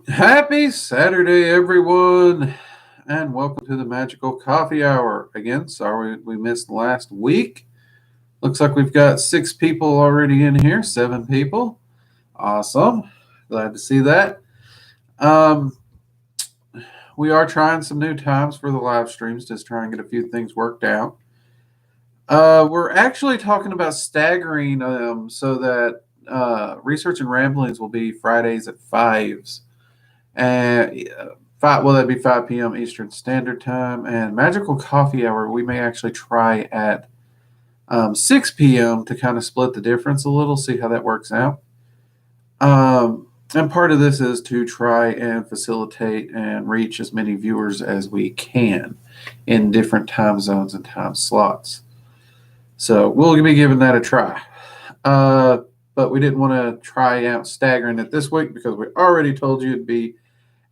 Happy Saturday, everyone, and welcome to the Magical Coffee Hour. Again, sorry we missed last week. Looks like we've got 6 people already in here, 7 people. Awesome. Glad to see that. Um, we are trying some new times for the live streams, just trying to get a few things worked out. We're actually talking about staggering so that Research and Ramblings will be Fridays at 5s. And that'd be 5 p.m. Eastern Standard Time. And Magical Coffee Hour, we may actually try at 6 p.m. to kind of split the difference a little, see how that works out. And part of this is to try and facilitate and reach as many viewers as we can in different time zones and time slots. So we'll be giving that a try. But we didn't want to try out staggering it this week because we already told you it'd be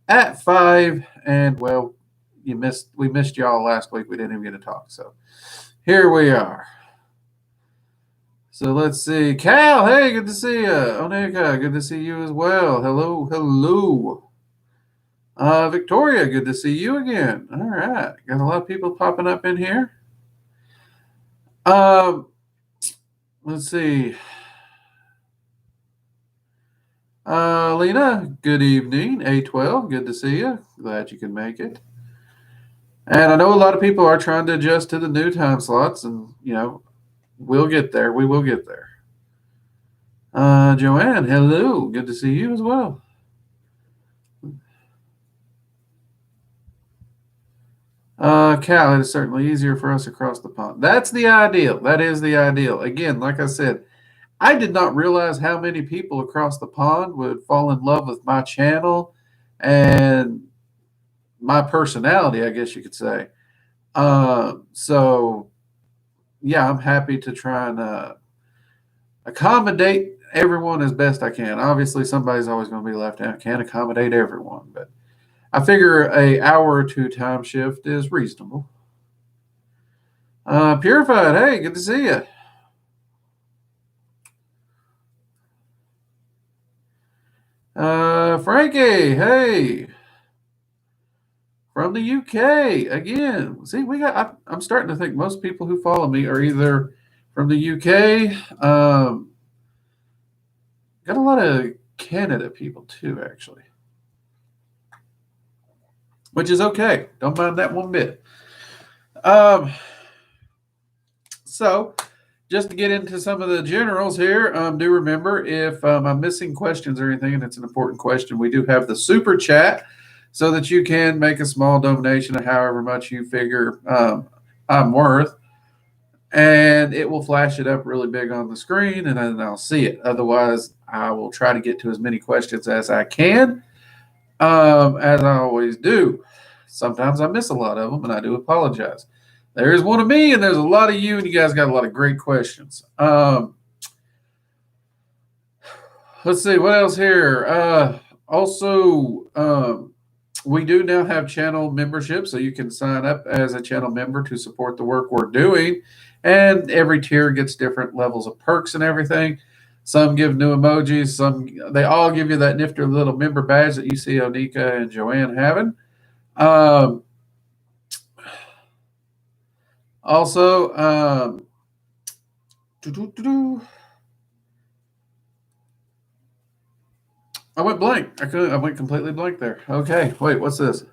at 5, and well, we missed y'all last week. We didn't even get to talk. So here we are. So let's see. Cal, hey, good to see you. Onika, good to see you as well. Hello, hello. Victoria, good to see you again. All right. Got a lot of people popping up in here. Let's see. Lena, good evening. A12, good to see you. Glad you can make it. And I know a lot of people are trying to adjust to the new time slots, and we'll get there. We will get there. Joanne, hello. Good to see you as well. Cal, it is certainly easier for us across the pond. That's the ideal. That is the ideal. Again, like I said, I did not realize how many people across the pond would fall in love with my channel and my personality, I guess you could say. So, yeah, I'm happy to try and accommodate everyone as best I can. Obviously, somebody's always going to be left out. Can't accommodate everyone, but I figure a hour or two time shift is reasonable. Purified, hey, good to see you. Frankie, hey, from the UK again. See, I'm starting to think most people who follow me are either from the UK. Got a lot of Canada people too, actually, which is okay. Don't mind that one bit. So, just to get into some of the generals here, do remember if I'm missing questions or anything, and it's an important question, we do have the super chat so that you can make a small donation of however much you figure I'm worth, and it will flash it up really big on the screen, and then I'll see it. Otherwise, I will try to get to as many questions as I can, as I always do. Sometimes I miss a lot of them, and I do apologize. There's one of me, and there's a lot of you, and you guys got a lot of great questions. Let's see what else here. Also, we do now have channel membership, so you can sign up as a channel member to support the work we're doing. And every tier gets different levels of perks and everything. Some give new emojis. They all give you that nifty little member badge that you see Onika and Joanne having. Also, I went blank. I went completely blank there. Okay, wait, what's this?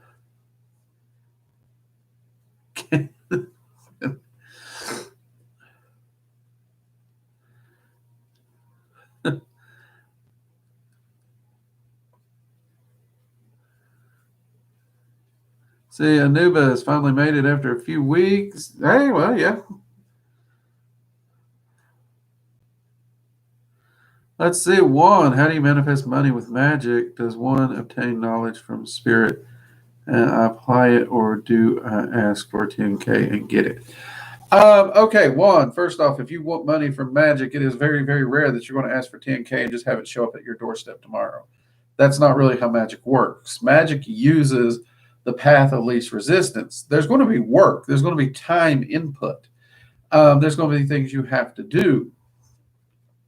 See, Anuba has finally made it after a few weeks. Hey, well, yeah. Let's see. One, how do you manifest money with magic? Does one obtain knowledge from spirit and I apply it, or do I ask for 10K and get it? Okay, one, first off, if you want money from magic, it is very, very rare that you're going to ask for 10K and just have it show up at your doorstep tomorrow. That's not really how magic works. Magic uses the path of least resistance. There's going to be work, there's going to be time input, there's going to be things you have to do.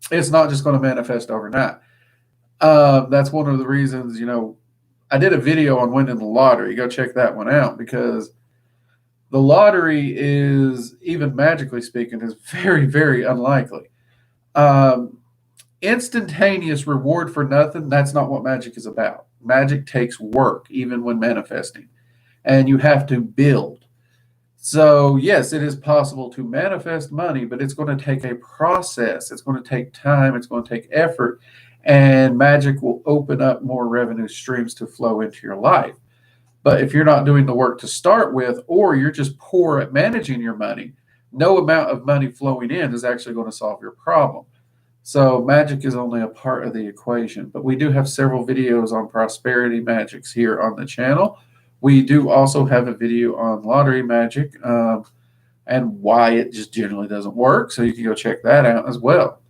It's not just going to manifest overnight. That's one of the reasons, I did a video on winning the lottery. Go check that one out, because the lottery is, even magically speaking, is very, very unlikely. Um, Instantaneous reward for nothing, that's not what magic is about. Magic takes work, even when manifesting, and you have to build. So, yes, it is possible to manifest money, but it's going to take a process. It's going to take time. It's going to take effort. And magic will open up more revenue streams to flow into your life. But if you're not doing the work to start with, or you're just poor at managing your money, no amount of money flowing in is actually going to solve your problem. So, magic is only a part of the equation. But we do have several videos on prosperity magics here on the channel. We do also have a video on lottery magic, and why it just generally doesn't work. So you can go check that out as well.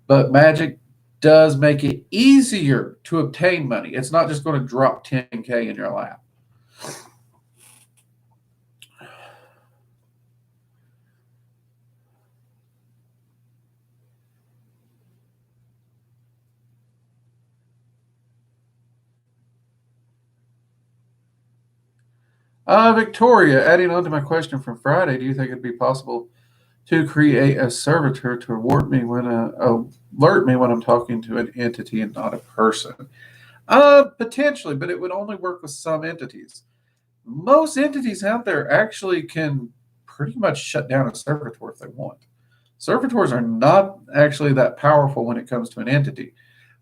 But magic does make it easier to obtain money. It's not just going to drop 10K in your lap. Victoria, adding on to my question from Friday, do you think it'd be possible to create a servitor to alert me when I'm talking to an entity and not a person? Potentially, but it would only work with some entities. Most entities out there actually can pretty much shut down a servitor if they want. Servitors are not actually that powerful when it comes to an entity.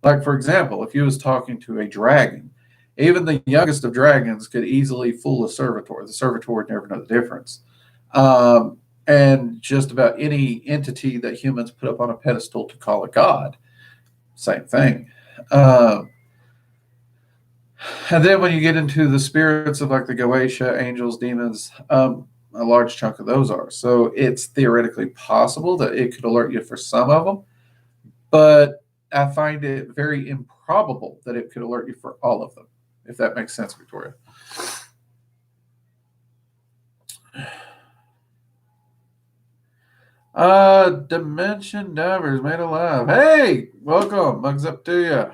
Like, for example, if you was talking to a dragon, even the youngest of dragons could easily fool a servitor. The servitor would never know the difference. And just about any entity that humans put up on a pedestal to call a god, same thing. And then when you get into the spirits of like the Goetia, angels, demons, a large chunk of those are. So it's theoretically possible that it could alert you for some of them, but I find it very improbable that it could alert you for all of them, if that makes sense, Victoria. Dimension Divers made alive. Hey, welcome. Mugs up to you.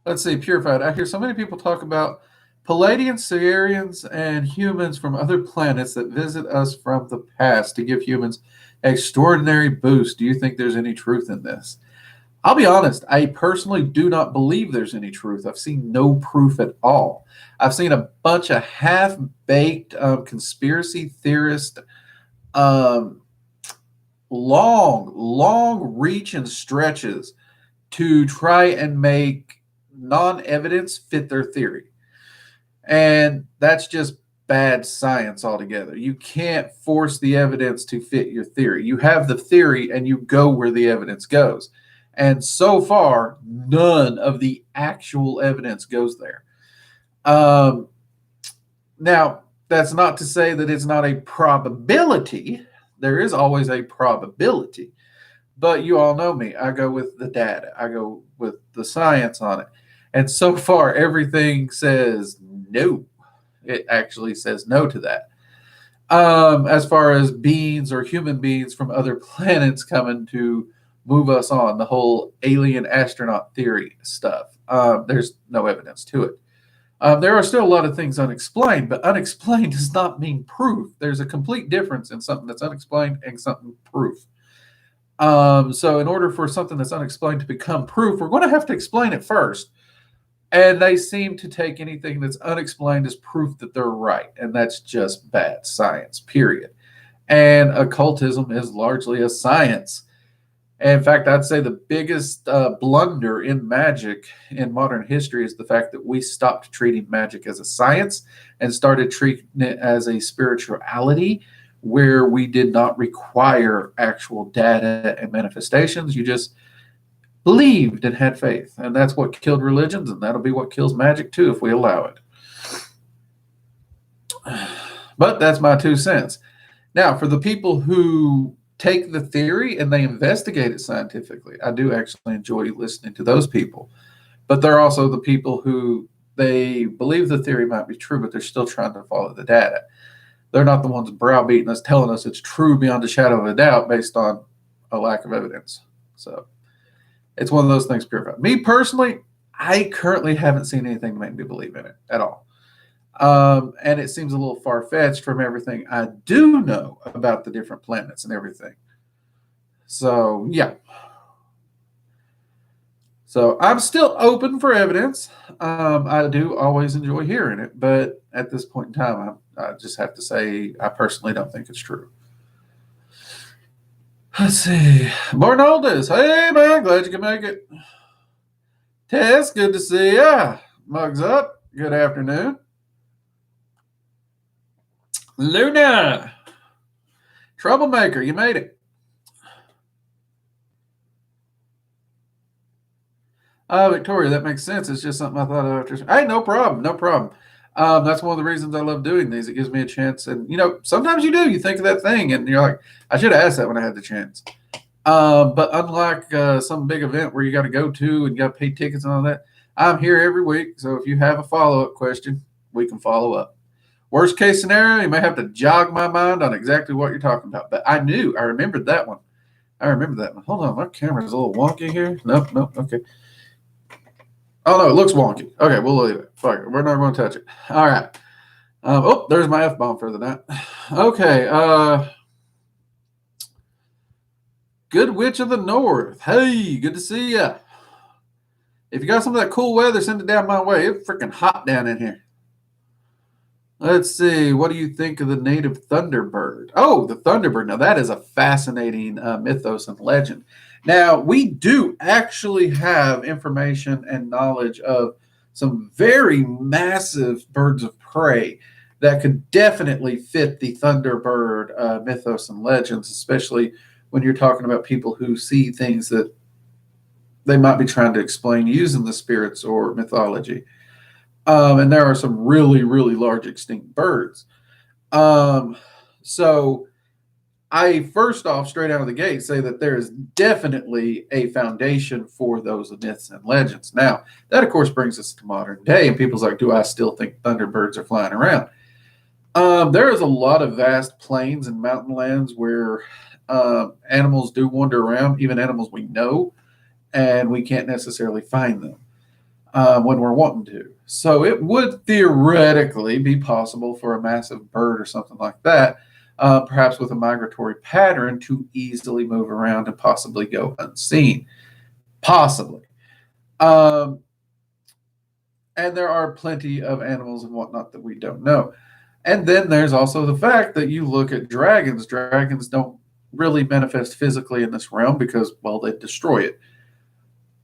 Let's see, Purified. I hear so many people talk about Palladians, Sirians, and humans from other planets that visit us from the past to give humans extraordinary boost. Do you think there's any truth in this? I'll be honest, I personally do not believe there's any truth. I've seen no proof at all. I've seen a bunch of half baked conspiracy theorists, um, long reach and stretches to try and make non evidence fit their theory. And that's just bad science altogether. You can't force the evidence to fit your theory. You have the theory and you go where the evidence goes. And so far, none of the actual evidence goes there. Now, that's not to say that it's not a probability. There is always a probability. But you all know me. I go with the data, I go with the science on it. And so far, everything says no. It actually says no to that. As far as beings or human beings from other planets coming to move us on, the whole alien astronaut theory stuff, there's no evidence to it. There are still a lot of things unexplained, but unexplained does not mean proof. There's a complete difference in something that's unexplained and something proof. So in order for something that's unexplained to become proof, we're going to have to explain it first. And they seem to take anything that's unexplained as proof that they're right. And that's just bad science, period. And occultism is largely a science. In fact, I'd say the biggest blunder in magic in modern history is the fact that we stopped treating magic as a science and started treating it as a spirituality where we did not require actual data and manifestations. You just believed and had faith. And that's what killed religions, and that'll be what kills magic too if we allow it. But that's my 2 cents. Now, for the people who take the theory and they investigate it scientifically, I do actually enjoy listening to those people. But they're also the people who they believe the theory might be true, but they're still trying to follow the data. They're not the ones browbeating us, telling us it's true beyond a shadow of a doubt based on a lack of evidence. So it's one of those things purified. Me personally, I currently haven't seen anything to make me believe in it at all. And it seems a little far fetched from everything I do know about the different planets and everything. So, yeah. So I'm still open for evidence. I do always enjoy hearing it, but at this point in time, I just have to say I personally don't think it's true. Let's see. Barnoldas, hey man, glad you can make it. Tess, good to see ya. Mugs up, good afternoon. Luna, troublemaker, you made it. Victoria, that makes sense. It's just something I thought of after. Hey, no problem, no problem. That's one of the reasons I love doing these. It gives me a chance, and sometimes you do. You think of that thing, and you're like, I should have asked that when I had the chance. But unlike some big event where you got to go to and you got to pay tickets and all that, I'm here every week. So if you have a follow-up question, we can follow up. Worst case scenario, you may have to jog my mind on exactly what you're talking about. But I remembered that one. Hold on, my camera's a little wonky here. Nope, okay. Oh, no, it looks wonky. Okay, we'll leave it. Fuck it. We're not going to touch it. All right. There's my F-bomb for the night. Okay. Good Witch of the North. Hey, good to see ya. If you got some of that cool weather, send it down my way. It's freaking hot down in here. Let's see. What do you think of the native Thunderbird? Oh, the Thunderbird. Now, that is a fascinating mythos and legend. Now, we do actually have information and knowledge of some very massive birds of prey that could definitely fit the Thunderbird mythos and legends, especially when you're talking about people who see things that they might be trying to explain using the spirits or mythology. And there are some really, really large extinct birds. So I first off, straight out of the gate, say that there is definitely a foundation for those myths and legends. Now, that of course brings us to modern day, and people's like, do I still think thunderbirds are flying around? There is a lot of vast plains and mountain lands where animals do wander around, even animals we know, and we can't necessarily find them when we're wanting to. So it would theoretically be possible for a massive bird or something like that, perhaps with a migratory pattern, to easily move around and possibly go unseen. Possibly. And there are plenty of animals and whatnot that we don't know. And then there's also the fact that you look at dragons. Dragons don't really manifest physically in this realm because, well, they destroy it.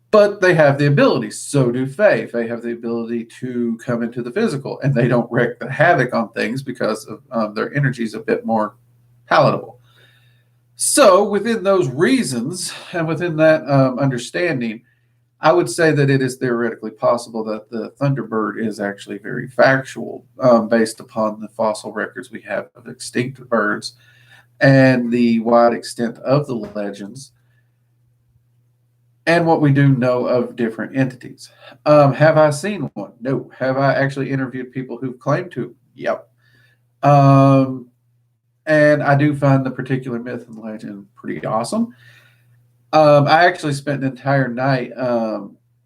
But they have the ability. So do Fae. Fae have the ability to come into the physical, and they don't wreak the havoc on things because of their energy is a bit more palatable. So within those reasons and within that understanding, I would say that it is theoretically possible that the Thunderbird is actually very factual based upon the fossil records we have of extinct birds and the wide extent of the legends and what we do know of different entities. Have I seen one? No. Have I actually interviewed people who've claimed to? Yep. And I do find the particular myth and legend pretty awesome. I actually spent an entire night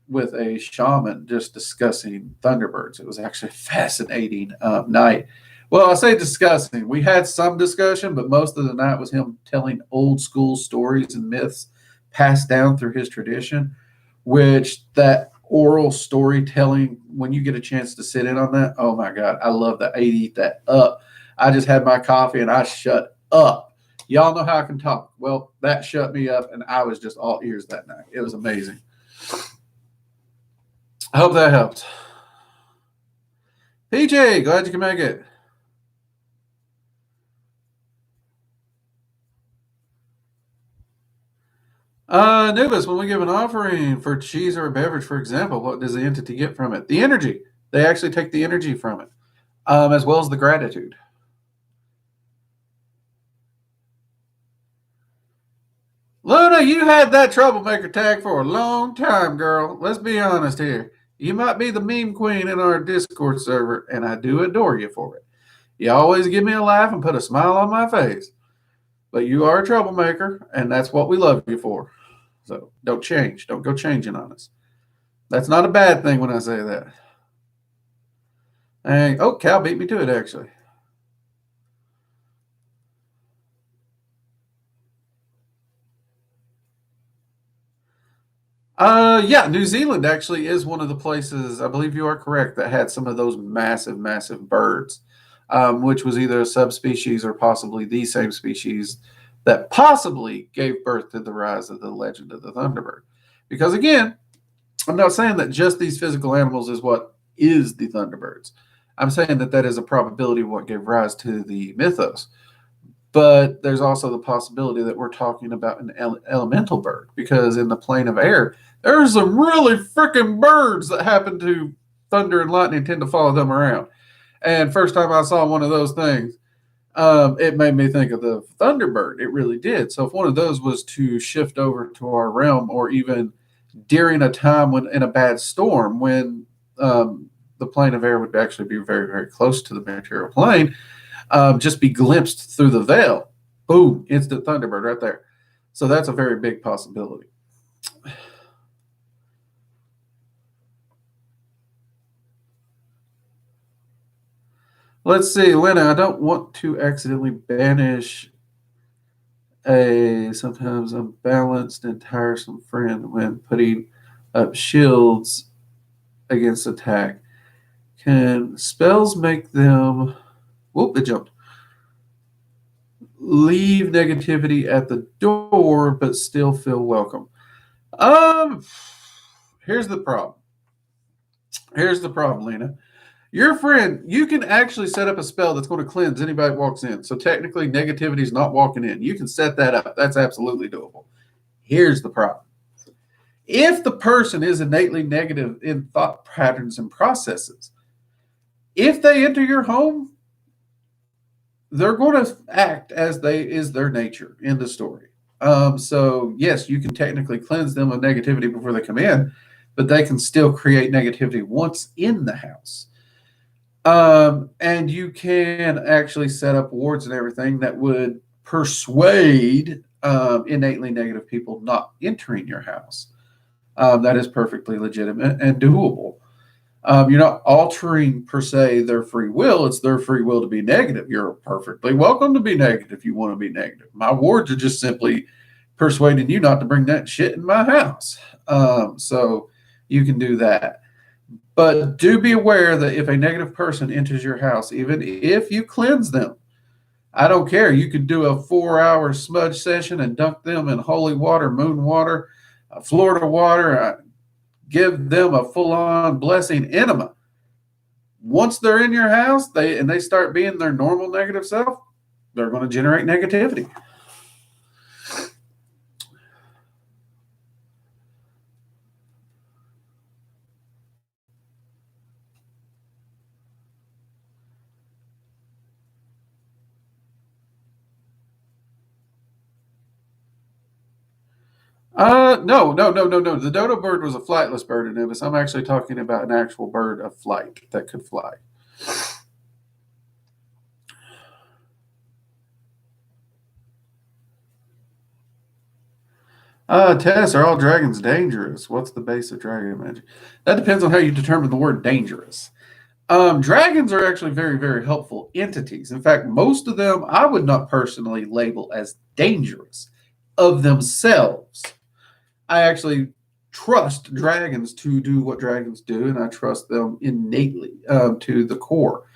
with a shaman just discussing Thunderbirds. It was actually a fascinating night. Well, I say discussing. We had some discussion, but most of the night was him telling old school stories and myths passed down through his tradition, which that oral storytelling, when you get a chance to sit in on that, oh my God, I love that. I eat that up. I just had my coffee and I shut up. Y'all know how I can talk. Well, that shut me up and I was just all ears that night. It was amazing. I hope that helps. PJ, glad you can make it. Nubis, when we give an offering for cheese or a beverage, for example, what does the entity get from it? The energy. They actually take the energy from it, as well as the gratitude. Luna, Luna, you had that troublemaker tag for a long time, girl. Let's be honest here. You might be the meme queen in our Discord server, and I do adore you for it. You always give me a laugh and put a smile on my face. But you are a troublemaker, and that's what we love you for. So don't change. Don't go changing on us. That's not a bad thing when I say that. And Cal beat me to it, actually. Yeah, New Zealand actually is one of the places, I believe you are correct, that had some of those massive, massive birds, which was either a subspecies or possibly the same species that possibly gave birth to the rise of the legend of the Thunderbird. Because again, I'm not saying that just these physical animals is what is the Thunderbirds. I'm saying that that is a probability of what gave rise to the mythos. But there's also the possibility that we're talking about an elemental bird, because in the plane of air, there's some really freaking birds that happen to thunder and lightning tend to follow them around. And first time I saw one of those things, it made me think of the Thunderbird. It really did. So if one of those was to shift over to our realm, or even during a time when in a bad storm, when the plane of air would actually be very, very close to the material plane, just be glimpsed through the veil. Boom, instant Thunderbird right there. So that's a very big possibility. Let's see, Lena, I don't want to accidentally banish a sometimes unbalanced and tiresome friend when putting up shields against attack. Can spells make them... Whoop, it jumped. Leave negativity at the door, but still feel welcome. Here's the problem. Here's the problem, Lena. Your friend, you can actually set up a spell that's going to cleanse anybody that walks in. So technically, negativity is not walking in. You can set that up. That's absolutely doable. Here's the problem. If the person is innately negative in thought patterns and processes, if they enter your home, they're going to act as is their nature in the story. So yes, you can technically cleanse them of negativity before they come in, but they can still create negativity once in the house. And you can actually set up wards and everything that would persuade innately negative people not entering your house. That is perfectly legitimate and doable. You're not altering per se their free will. It's their free will to be negative. You're perfectly welcome to be negative if you want to be negative. My wards are just simply persuading you not to bring that shit in my house. So you can do that. But do be aware that if a negative person enters your house, even if you cleanse them, I don't care. You could do a 4-hour smudge session and dunk them in holy water, moon water, Florida water, give them a full-on blessing enema. Once they're in your house, they start being their normal negative self, they're going to generate negativity. No. The dodo bird was a flightless bird, Anubis. I'm actually talking about an actual bird of flight that could fly. Tess, are all dragons dangerous? What's the base of dragon magic? That depends on how you determine the word dangerous. Dragons are actually very, very helpful entities. In fact, most of them I would not personally label as dangerous of themselves. I actually trust dragons to do what dragons do, and I trust them innately to the core.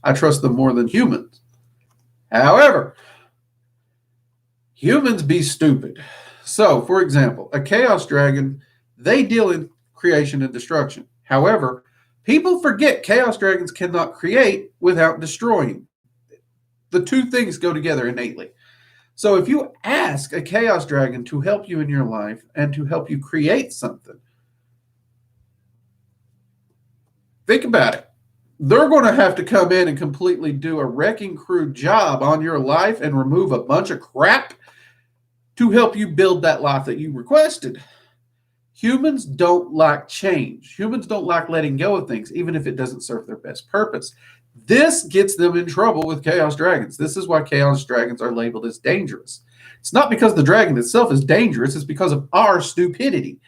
I trust them more than humans. However, humans be stupid. So, for example, a chaos dragon, they deal in creation and destruction. However, people forget chaos dragons cannot create without destroying. The two things go together innately. So if you ask a chaos dragon to help you in your life and to help you create something, think about it. They're going to have to come in and completely do a wrecking crew job on your life and remove a bunch of crap to help you build that life that you requested. Humans don't like change. Humans don't like letting go of things, even if it doesn't serve their best purpose. This gets them in trouble with Chaos Dragons. This is why Chaos Dragons are labeled as dangerous. It's not because the dragon itself is dangerous, it's because of our stupidity.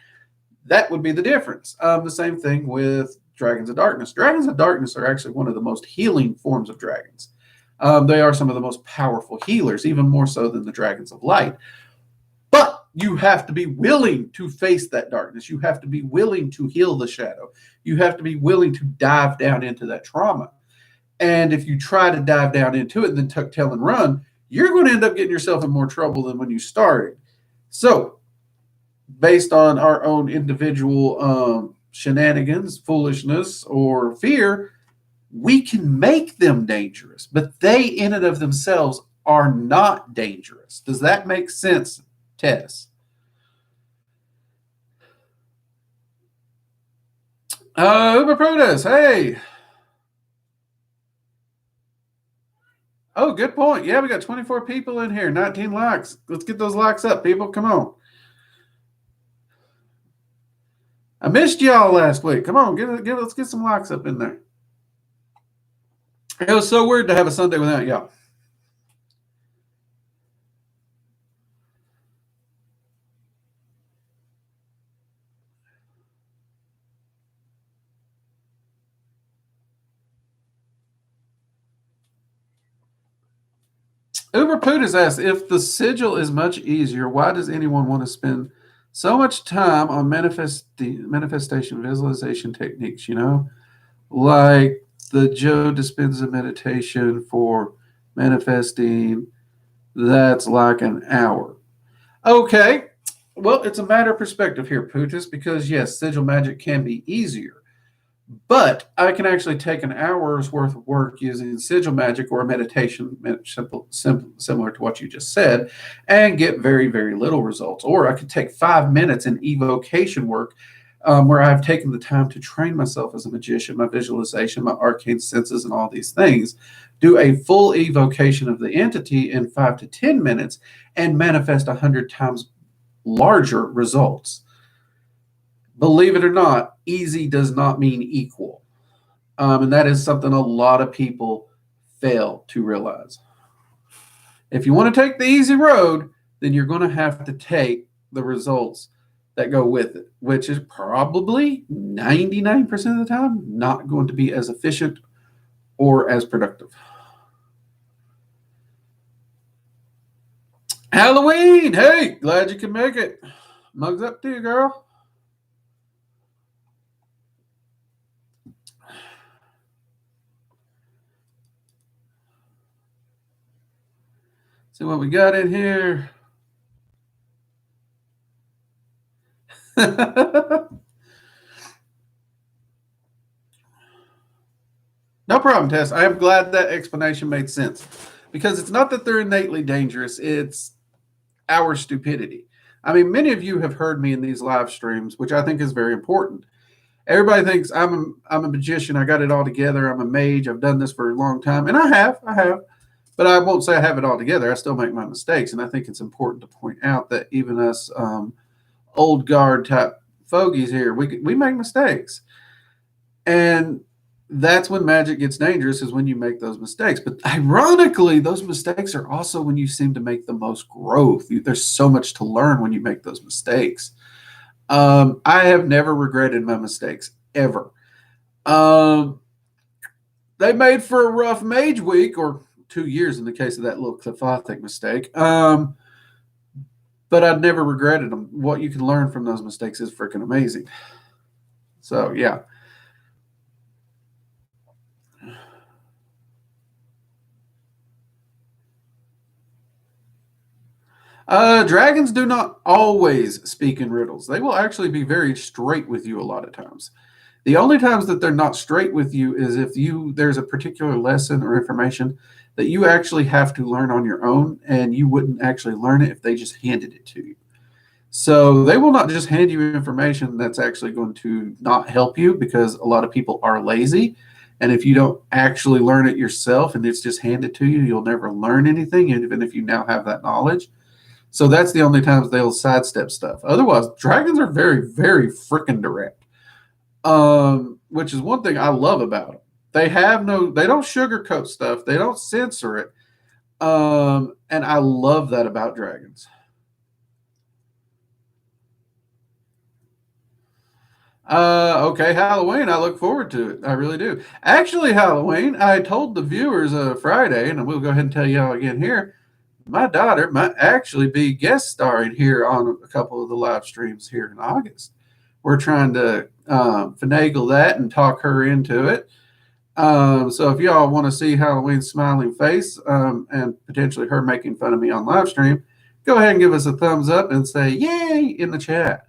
That would be the difference. The same thing with Dragons of Darkness. Dragons of Darkness are actually one of the most healing forms of dragons. They are some of the most powerful healers, even more so than the Dragons of Light. But you have to be willing to face that darkness. You have to be willing to heal the shadow. You have to be willing to dive down into that trauma. And if you try to dive down into it and then tuck tail and run, you're going to end up getting yourself in more trouble than when you started. So, based on our own individual shenanigans, foolishness, or fear, we can make them dangerous, but they in and of themselves are not dangerous. Does that make sense, Tess? Uber Protest, hey. Oh, good point. Yeah, we got 24 people in here, 19 likes. Let's get those likes up, people. Come on. I missed y'all last week. Come on, let's get some likes up in there. It was so weird to have a Sunday without y'all. Uber Poot has asked, if the sigil is much easier, why does anyone want to spend so much time on manifestation visualization techniques, like the Joe Dispenza meditation for manifesting, that's like an hour. Okay, well, it's a matter of perspective here, Pootis, because yes, sigil magic can be easier. But I can actually take an hour's worth of work using sigil magic or a meditation, similar to what you just said, and get very, very little results. Or I could take 5 minutes in evocation work where I've taken the time to train myself as a magician, my visualization, my arcane senses, and all these things, do a full evocation of the entity in 5 to 10 minutes and manifest 100 times larger results. Believe it or not, easy does not mean equal. And that is something a lot of people fail to realize. If you want to take the easy road, then you're going to have to take the results that go with it, which is probably 99% of the time not going to be as efficient or as productive. Halloween! Hey, glad you can make it. Mugs up to you, girl. See what we got in here. No problem, Tess. I am glad that explanation made sense, because it's not that they're innately dangerous, it's our stupidity. I mean, many of you have heard me in these live streams, which I think is very important. Everybody thinks I'm a magician. I got it all together. I'm a mage. I've done this for a long time, and I have. But I won't say I have it all together. I still make my mistakes, and I think it's important to point out that even us old guard type fogies here, we make mistakes, and that's when magic gets dangerous, is when you make those mistakes. But ironically, those mistakes are also when you seem to make the most growth. There's so much to learn when you make those mistakes. I have never regretted my mistakes, ever. They made for a rough mage week, or 2 years in the case of that little Clefothic mistake. But I'd never regretted them. What you can learn from those mistakes is freaking amazing. So, yeah. Dragons do not always speak in riddles. They will actually be very straight with you a lot of times. The only times that they're not straight with you is if there's a particular lesson or information that you actually have to learn on your own, and you wouldn't actually learn it if they just handed it to you. So they will not just hand you information that's actually going to not help you, because a lot of people are lazy. And if you don't actually learn it yourself and it's just handed to you, you'll never learn anything, even if you now have that knowledge. So that's the only times they'll sidestep stuff. Otherwise, dragons are very, very freaking direct. Which is one thing I love about them. They don't sugarcoat stuff. They don't censor it. And I love that about dragons. Okay, Halloween. I look forward to it. I really do. Actually, Halloween, I told the viewers Friday, and we'll go ahead and tell y'all again here. My daughter might actually be guest starring here on a couple of the live streams here in August. We're trying to finagle that and talk her into it. So if y'all want to see Halloween's smiling face and potentially her making fun of me on live stream, go ahead and give us a thumbs up and say yay in the chat.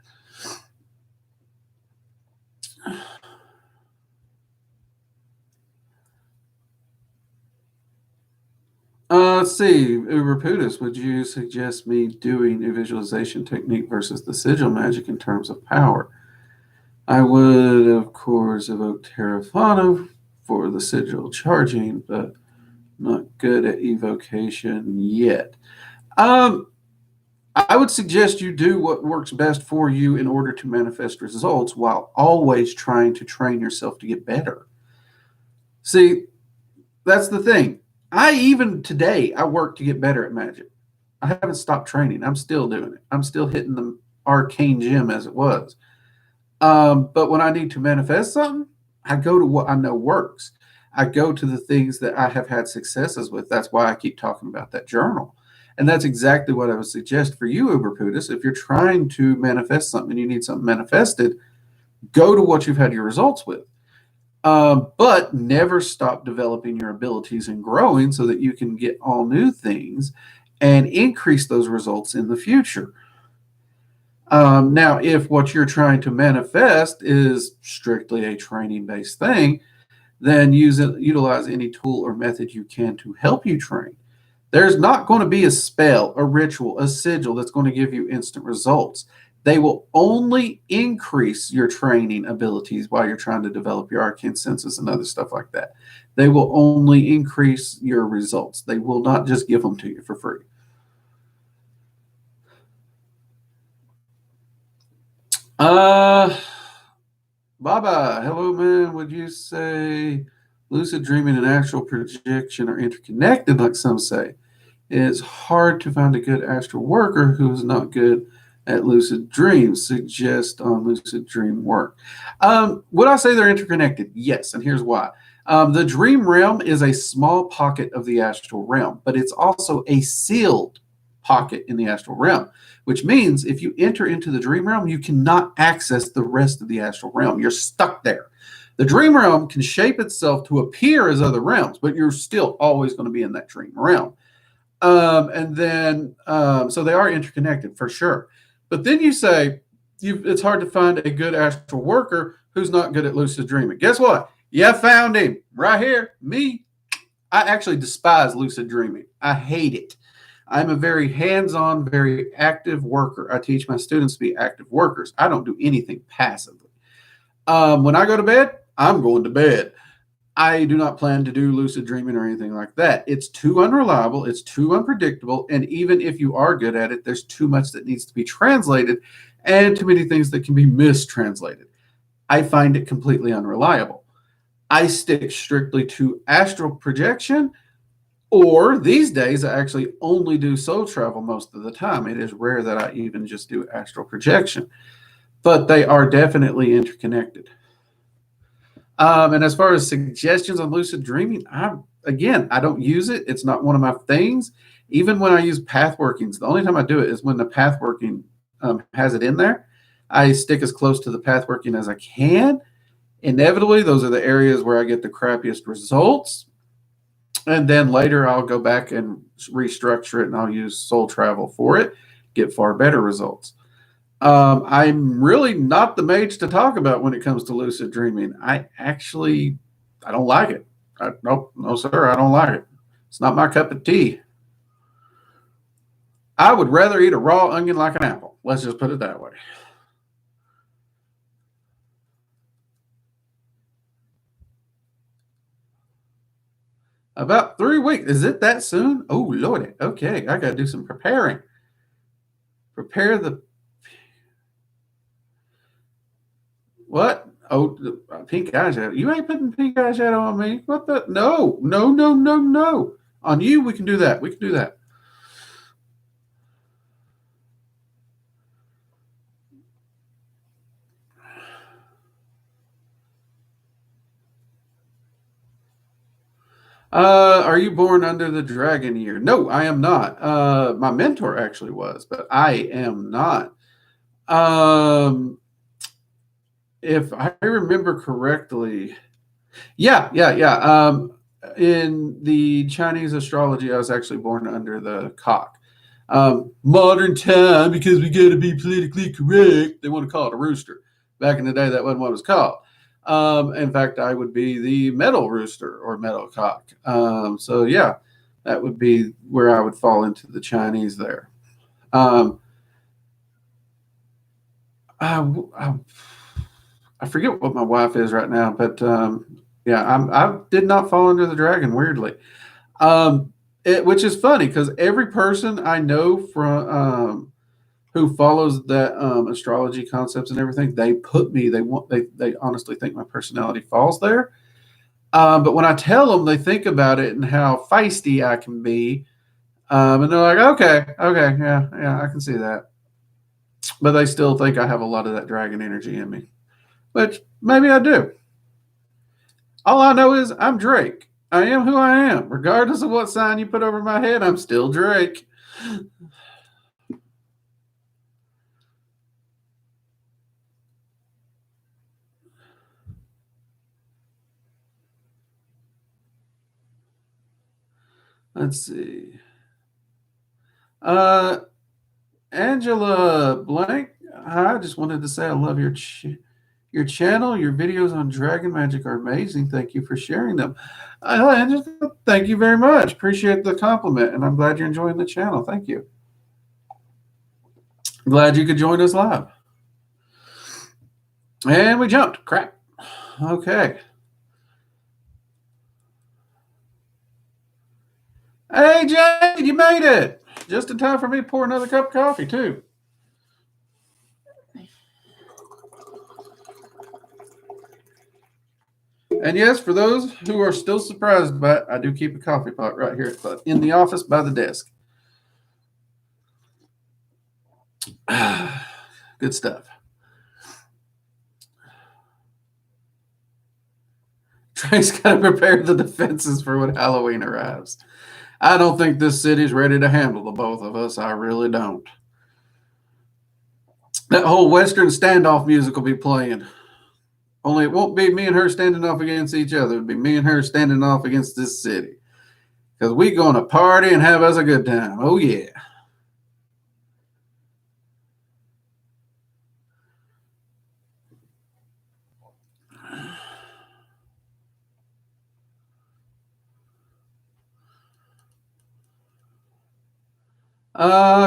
Let's see, Uber Putis, would you suggest me doing a visualization technique versus the sigil magic in terms of power? I would, of course, evoke Terraphana for the sigil charging, but not good at evocation yet. I would suggest you do what works best for you in order to manifest results while always trying to train yourself to get better. See, that's the thing. Even today, I work to get better at magic. I haven't stopped training. I'm still doing it. I'm still hitting the arcane gem as it was. But when I need to manifest something, I go to what I know works. I go to the things that I have had successes with. That's why I keep talking about that journal. And that's exactly what I would suggest for you, Uber Putis. If you're trying to manifest something and you need something manifested, go to what you've had your results with. But never stop developing your abilities and growing so that you can get all new things and increase those results in the future. Now, if what you're trying to manifest is strictly a training based thing, then utilize any tool or method you can to help you train. There's not going to be a spell, a ritual, a sigil that's going to give you instant results. They will only increase your training abilities while you're trying to develop your arcane senses and other stuff like that. They will only increase your results. They will not just give them to you for free. Baba, hello, man. Would you say lucid dreaming and astral projection are interconnected, like some say? It's hard to find a good astral worker who's not good at lucid dreams. Suggest on lucid dream work. Would I say they're interconnected? Yes, and here's why. The dream realm is a small pocket of the astral realm, but it's also a sealed pocket in the astral realm, which means if you enter into the dream realm, you cannot access the rest of the astral realm. You're stuck there. The dream realm can shape itself to appear as other realms, but you're still always going to be in that dream realm. So they are interconnected for sure. But then you say it's hard to find a good astral worker who's not good at lucid dreaming. Guess what? You found him right here. Me. I actually despise lucid dreaming. I hate it. I'm a very hands-on, very active worker. I teach my students to be active workers. I don't do anything passively. When I go to bed, I'm going to bed. I do not plan to do lucid dreaming or anything like that. It's too unreliable. It's too unpredictable. And even if you are good at it, there's too much that needs to be translated and too many things that can be mistranslated. I find it completely unreliable. I stick strictly to astral projection, or these days I actually only do soul travel most of the time. It is rare that I even just do astral projection, but they are definitely interconnected. And as far as suggestions on lucid dreaming, I don't use it. It's not one of my things. Even when I use path workings, the only time I do it is when the path working has it in there. I stick as close to the path working as I can. Inevitably, those are the areas where I get the crappiest results. And then later I'll go back and restructure it and I'll use soul travel for it, get far better results. I'm really not the mage to talk about when it comes to lucid dreaming. I don't like it. No, sir, I don't like it. It's not my cup of tea. I would rather eat a raw onion like an apple. Let's just put it that way. About 3 weeks. Is it that soon? Oh, Lord. Okay, I got to do some preparing. Prepare the what? Oh, the pink eyeshadow. You ain't putting pink eyeshadow on me. What the? No, no, no, no, no. On you, we can do that. We can do that. Are you born under the dragon year? No, I am not. My mentor actually was, but I am not. Um, if I remember correctly, yeah. In the Chinese astrology, I was actually born under the cock. Modern time, because we got to be politically correct, they want to call it a rooster. Back in the day, that wasn't what it was called. In fact, I would be the metal rooster or metal cock. So yeah, that would be where I would fall into the Chinese there. Um, I, I forget what my wife is right now, but yeah, I did not fall under the dragon. Weirdly, which is funny because every person I know from who follows that astrology concepts and everything, they put me. They honestly think my personality falls there. But when I tell them, they think about it and how feisty I can be, and they're like, okay, yeah, I can see that. But they still think I have a lot of that dragon energy in me, which maybe I do. All I know is I'm Drake. I am who I am. Regardless of what sign you put over my head, I'm still Drake. Let's see. Uh, Angela Blank. I just wanted to say I love your channel. Your videos on Dragon Magic are amazing. Thank you for sharing them. Angela, thank you very much. Appreciate the compliment, and I'm glad you're enjoying the channel. Thank you. Glad you could join us live. And we jumped. Crap. Okay. Hey, Jade, you made it. Just in time for me to pour another cup of coffee, too. And yes, for those who are still surprised by it, I do keep a coffee pot right here in the office by the desk. Good stuff. Trey's got to prepare the defenses for when Halloween arrives. I don't think this city's ready to handle the both of us. I really don't. That whole Western standoff music will be playing. Only it won't be me and her standing off against each other. It'll be me and her standing off against this city. Because we going to party and have us a good time. Oh, yeah.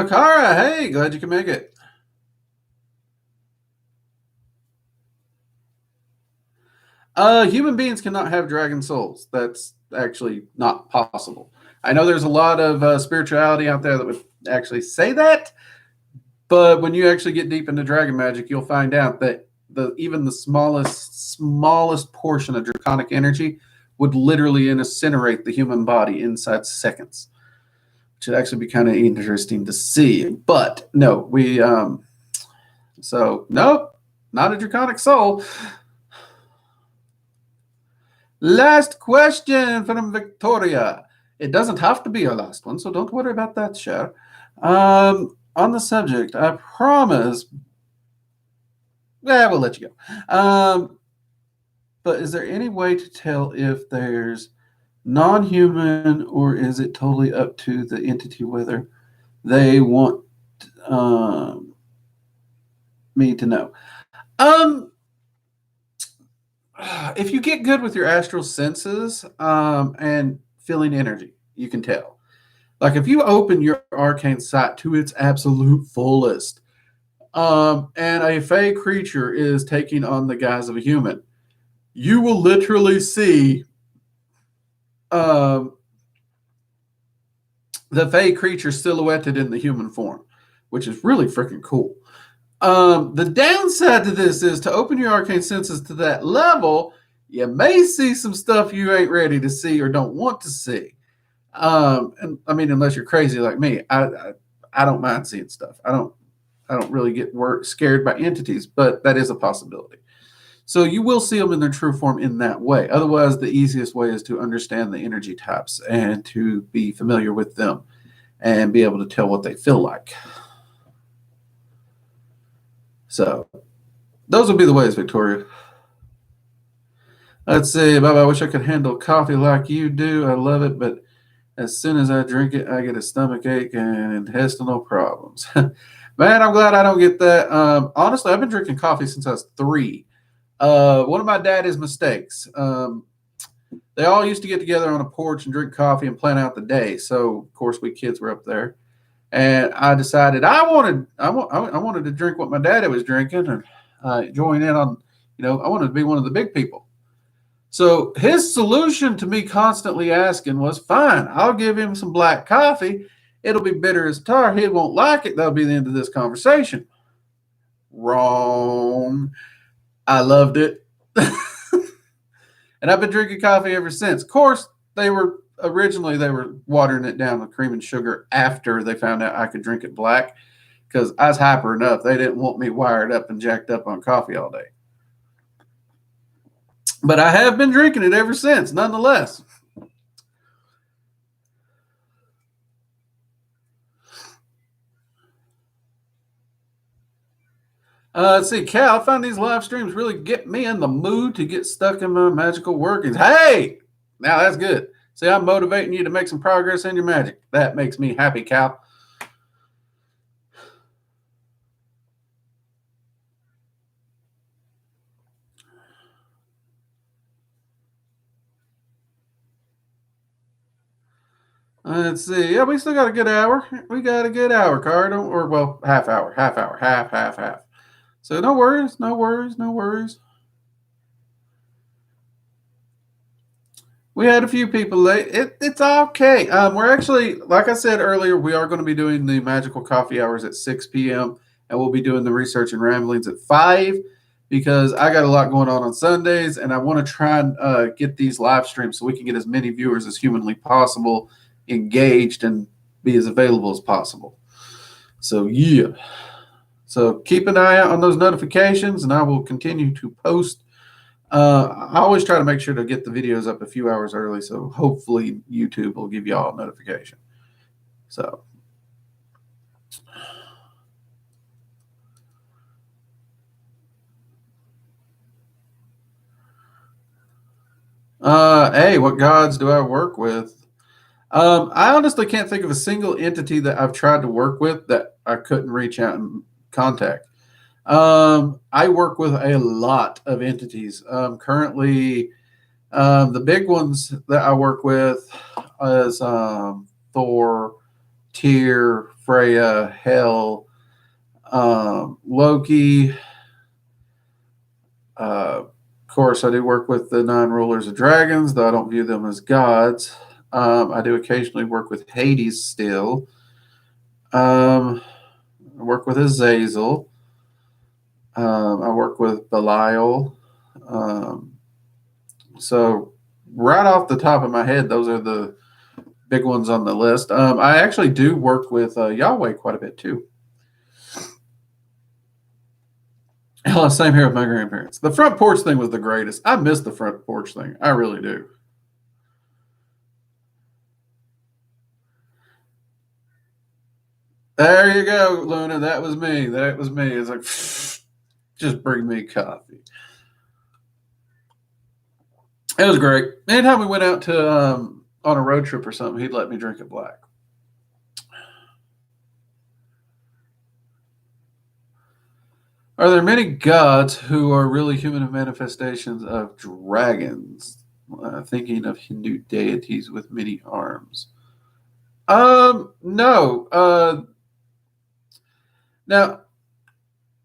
Kara, hey, glad you can make it. Human beings cannot have dragon souls. That's actually not possible. I know there's a lot of spirituality out there that would actually say that, but when you actually get deep into dragon magic, you'll find out that even the smallest portion of draconic energy would literally incinerate the human body inside seconds, which would actually be kind of interesting to see. But no, so nope, not a draconic soul. Last question from Victoria. It doesn't have to be our last one, so don't worry about that, Cher. On the subject, I promise. We'll let you go. But is there any way to tell if there's non-human, or is it totally up to the entity whether they want me to know? If you get good with your astral senses and feeling energy, you can tell. Like if you open your arcane sight to its absolute fullest, and a fey creature is taking on the guise of a human, you will literally see the fey creature silhouetted in the human form, which is really freaking cool. The downside to this is to open your arcane senses to that level, you may see some stuff you ain't ready to see or don't want to see. And I mean, unless you're crazy like me, I don't mind seeing stuff. I don't really get scared by entities, but that is a possibility. So you will see them in their true form in that way. Otherwise, the easiest way is to understand the energy types and to be familiar with them and be able to tell what they feel like. So those would be the ways, Victoria. Let's see, Bob, I wish I could handle coffee like you do. I love it, but as soon as I drink it, I get a stomach ache and intestinal problems. Man, I'm glad I don't get that. Honestly, I've been drinking coffee since I was 3. One of my daddy's mistakes. They all used to get together on a porch and drink coffee and plan out the day. So, of course, we kids were up there. And I decided I wanted to drink what my daddy was drinking and join in on, I wanted to be one of the big people. So his solution to me constantly asking was, fine, I'll give him some black coffee. It'll be bitter as tar. He won't like it. That'll be the end of this conversation. Wrong. I loved it. And I've been drinking coffee ever since. Of course, they were watering it down with cream and sugar after they found out I could drink it black because I was hyper enough. They didn't want me wired up and jacked up on coffee all day. But I have been drinking it ever since, nonetheless. Let's see, Cal, I find these live streams really get me in the mood to get stuck in my magical workings. Hey, now that's good. See, I'm motivating you to make some progress in your magic. That makes me happy, Cal. Let's see. Yeah, we still got a good hour. We got a good hour, Car. Half hour, half. So no worries. We had a few people late. It's okay. We're actually, like I said earlier, we are going to be doing the magical coffee hours at 6 p.m. and we'll be doing the research and ramblings at 5 because I got a lot going on Sundays and I want to try and get these live streams so we can get as many viewers as humanly possible engaged and be as available as possible. So yeah. So keep an eye out on those notifications and I will continue to post. I always try to make sure to get the videos up a few hours early, so hopefully YouTube will give you all a notification. So hey, what gods do I work with? I honestly can't think of a single entity that I've tried to work with that I couldn't reach out and contact. I work with a lot of entities. Currently, the big ones that I work with is Thor, Tyr, Freya, Hel, Loki. Of course, I do work with the 9 rulers of dragons, though I don't view them as gods. I do occasionally work with Hades still. I work with Azazel. I work with Belial. So right off the top of my head, those are the big ones on the list. I actually do work with Yahweh quite a bit too. Same here with my grandparents. The front porch thing was the greatest. I miss the front porch thing. I really do. There you go, Luna. That was me. It's like, just bring me coffee. It was great. Anytime we went out to on a road trip or something, he'd let me drink it black. Are there many gods who are really human manifestations of dragons? Thinking of Hindu deities with many arms. No. Now,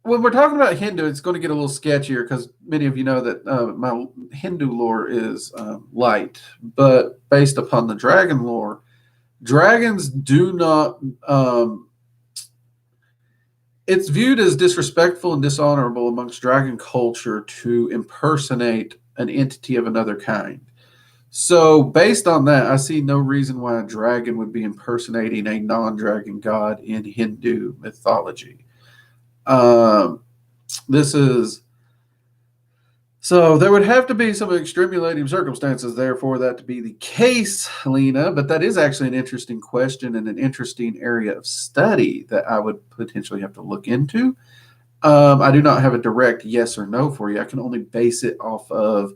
when we're talking about Hindu, it's going to get a little sketchier because many of you know that my Hindu lore is light, but based upon the dragon lore, dragons do not It's viewed as disrespectful and dishonorable amongst dragon culture to impersonate an entity of another kind. So, based on that, I see no reason why a dragon would be impersonating a non dragon god in Hindu mythology. Um, this is so there would have to be some extenuating circumstances there for that to be the case, Lena. But that is actually an interesting question and an interesting area of study that I would potentially have to look into. I do not have a direct yes or no for you. I can only base it off of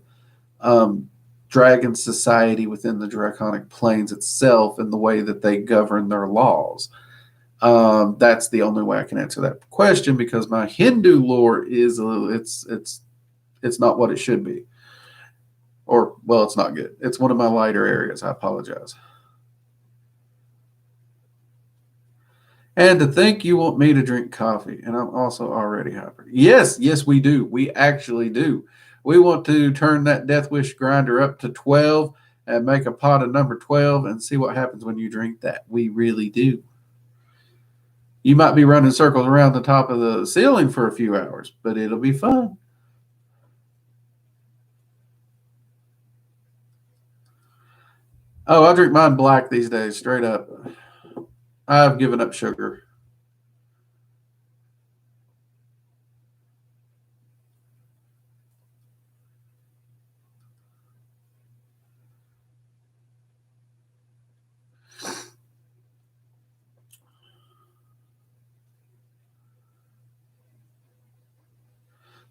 um, dragon society within the draconic planes itself and the way that they govern their laws. That's the only way I can answer that question because my Hindu lore is it's not what it should be, or well, it's not good. It's one of my lighter areas. I apologize. And to think you want me to drink coffee, and I'm also already hyper. Yes, yes, we do. We actually do. We want to turn that Death Wish grinder up to 12 and make a pot of number 12 and see what happens when you drink that. We really do. You might be running circles around the top of the ceiling for a few hours, but it'll be fun. Oh, I drink mine black these days, straight up. I've given up sugar.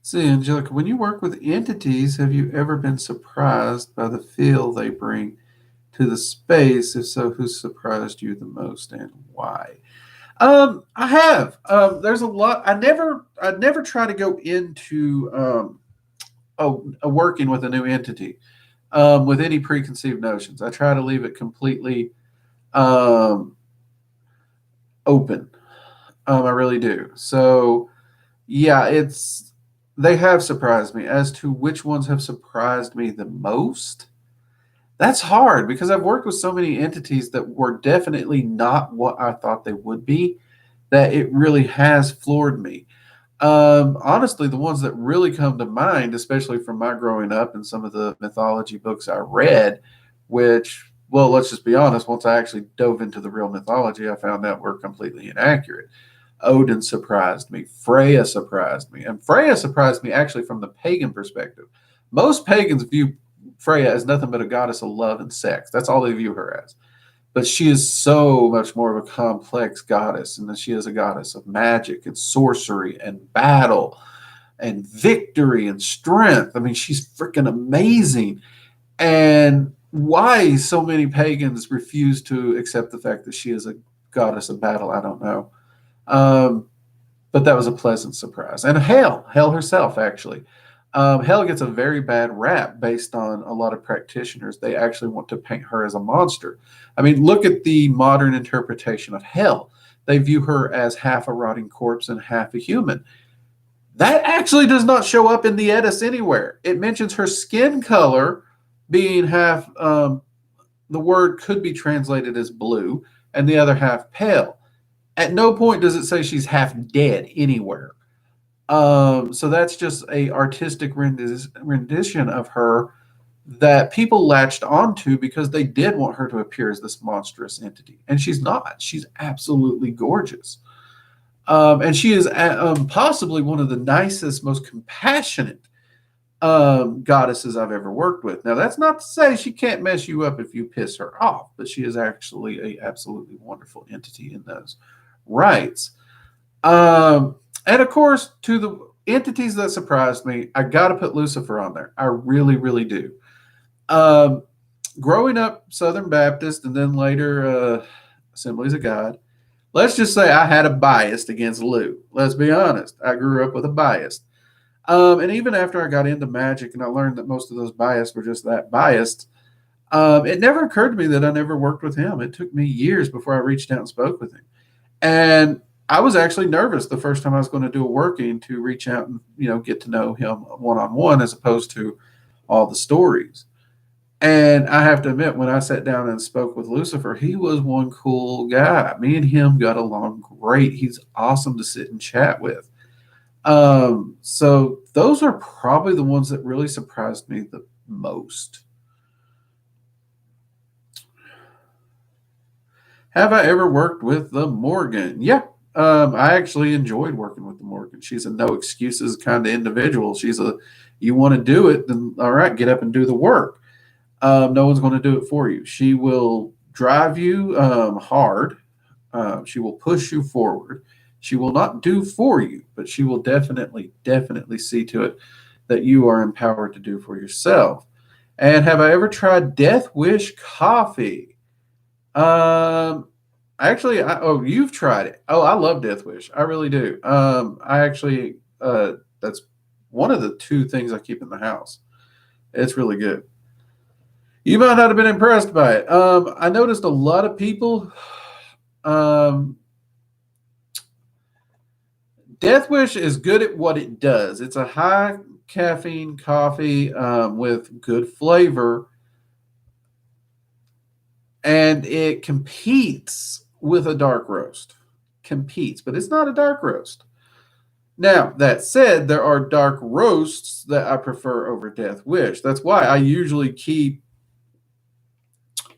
See, Angelica, when you work with entities, have you ever been surprised by the feel they bring to the space? If so, who surprised you the most and why? I have. There's a lot. I never try to go into working with a new entity with any preconceived notions. I try to leave it completely um, open. I really do. So, yeah, it's they have surprised me. As to which ones have surprised me the most, that's hard because I've worked with so many entities that were definitely not what I thought they would be, that it really has floored me. Honestly, the ones that really come to mind, especially from my growing up and some of the mythology books I read, which, well, let's just be honest, once I actually dove into the real mythology, I found out were completely inaccurate. Odin surprised me. Freya surprised me. And Freya surprised me actually from the pagan perspective. Most pagans view Freya as nothing but a goddess of love and sex. That's all they view her as. But she is so much more of a complex goddess, and that she is a goddess of magic and sorcery and battle and victory and strength. I mean, she's freaking amazing. And why so many pagans refuse to accept the fact that she is a goddess of battle, I don't know. Um, but that was a pleasant surprise. And Hell herself, actually. Hell gets a very bad rap based on a lot of practitioners. They actually want to paint her as a monster. I mean, look at the modern interpretation of Hell. They view her as half a rotting corpse and half a human. That actually does not show up in the Edis anywhere. It mentions her skin color being half, the word could be translated as blue, and the other half pale. At no point does it say she's half dead anywhere. So that's just a artistic rendition of her that people latched onto because they did want her to appear as this monstrous entity, and she's not. She's absolutely gorgeous, and she is possibly one of the nicest, most compassionate goddesses I've ever worked with. Now, that's not to say she can't mess you up if you piss her off, but she is actually a absolutely wonderful entity in those rights. And of course, to the entities that surprised me, I got to put Lucifer on there. I really, really do. Um, Growing up Southern Baptist and then later Assemblies of God, let's just say I had a bias against Lou. Let's be honest. I grew up with a bias. And even after I got into magic and I learned that most of those bias were just that biased, it never occurred to me that I never worked with him. It took me years before I reached out and spoke with him. And I was actually nervous the first time I was going to do a working to reach out and get to know him one on one as opposed to all the stories. And I have to admit, when I sat down and spoke with Lucifer, he was one cool guy. Me and him got along great. He's awesome to sit and chat with. So those are probably the ones that really surprised me the most. Have I ever worked with the Morgan? Yeah. I actually enjoyed working with the Morgan. She's a no excuses kind of individual. You want to do it, then all right, get up and do the work. No one's going to do it for you. She will drive you hard. She will push you forward. She will not do for you, but she will definitely see to it that you are empowered to do for yourself. And have I ever tried Death Wish coffee? Oh, you've tried it. Oh, I love Death Wish. I really do. That's one of the two things I keep in the house. It's really good. You might not have been impressed by it. I noticed a lot of people. Death Wish is good at what it does. It's a high caffeine coffee with good flavor, and it competes with a dark roast. Competes, but it's not a dark roast. Now, that said, there are dark roasts that I prefer over Death Wish. That's why I usually keep